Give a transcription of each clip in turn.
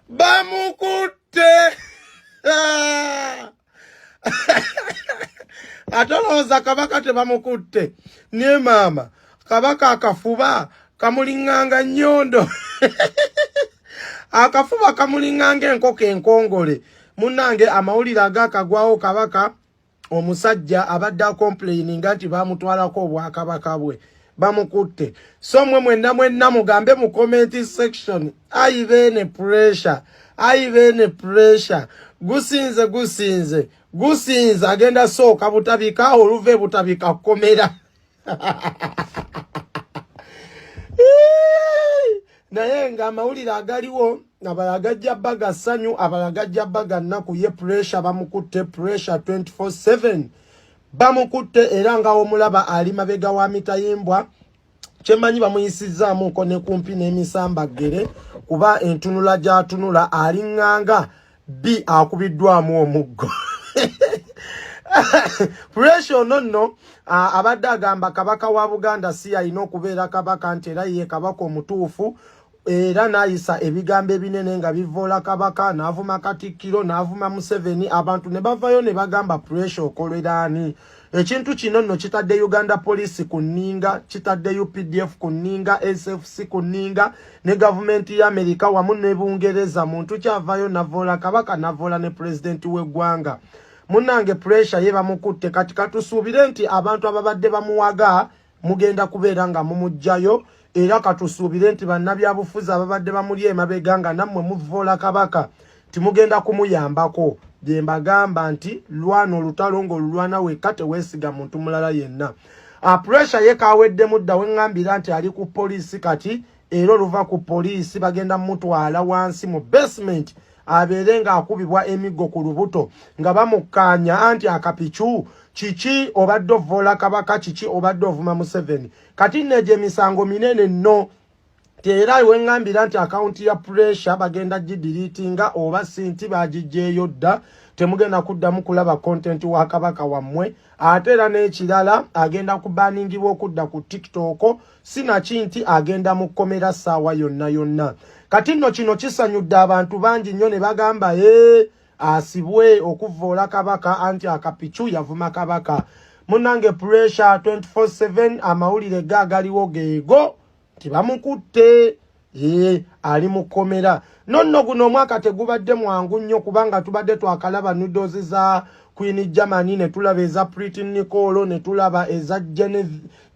bamukutte atolooza kabaka tebamukutte ne maama kabaka akafuba kamulinganga nnyondo akafuba kamulinganga enkoko enkongole munnange amawulire agakagwawo kabaka omusajja abadde complaininga nti bamutwalako obwakabaka bwe bamukutte so mwenna mugambe mu comment section ayibeene pressure gusinze agenda sooka butabika oluve butabika komera naye nga amawulire agaliwo abalagajja baga ssanyu abalagajja baga nnaku ye pressure bamukutte pressure 24/7 bamukutte era nga omulaba ali mabega wa mitayimbwa kyemanyi bamuyisizaamuko ne kumpi n'emisambagere kuba entunula gy'atunula alinganga bi akubiddwamu omuggo pressure nonno abadde agamba kabaka wa Buganda si alina okubeera kabaka nti era ye kabaka omutuufu era n'ayisa ebigambo ebinene nga bivoola kabaka n'avuma Katikkiro n'avuma Museveni abantu ne bavayo ne bagamba pressure okoleraani ekintu kino nno kitadde Uganda Police ku nninga kitadde UPDF ku nninga SFC ku nninga ne gavumenti ya Amerika wamu ne Bungereza muntu kyavayo navoola kabaka navoola ne pulezidenti w'eggwanga munnange pressure ye bamukutte kati katusuubire nti abantu ababadde bamuwaga mugenda kubeera nga mumujjayo era katusuubire nti bannabyabufuzi ababadde bamuli emabega nga nammwe muvoola kabaka timugenda kumuyambako bye mbagamba nti lwana olutalo ng'olulwana wekka teweesiga muntu mulala yenna pressure ye kawedde mudda weŋŋambira nti ali ku poliisi kati era oluva ku poliisi bagenda mutwala wansi mu basement abeere nga akubibwa emiggo ku lubuto nga bamukkaanya anti akapicu kiki obadde ovoola kabaka kiki obadde ovuma Museveni kati neje emisango minene nno era weŋŋambira nti akawunti ya pressure bagenda gidiriitinga oba sinti bagijjeeyo dda temugenda kuddamu kulaba content wa kabaka wammwe ate era n'ekirala agenda kubaningibwa okudda ku TikTok sinaki nti agenda mu komera ssaawa yonna kati nno kino kisanyudde abantu bangi nnyo ne bagamba asibwe okuvoola kabaka anti akapicu yavuma kabaka munnange pressure 24/7 amawulire gaagaliwo geego tibamukutte ali mukomera nonno guno omwaka tegubadde mwangu nnyo kubanga tubadde twakalaba nudozi za Queen Germany ne tulaba eza Pretty Nicole ne tulaba eza Jenny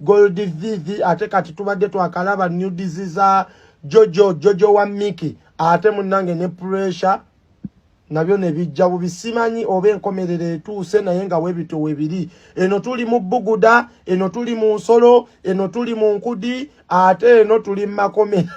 Gold Vivi ate kati tubadde twakalaba nudizi za Jojo wa Mickey ate munnange ne pressure nabyo ne bijja bubisimanyi oba enkomerere etuuse naye nga webito webiri eno tuli mu Buguda eno tuli mu Nsolo eno tuli mu Nkudi ate eno tuli mu Makomera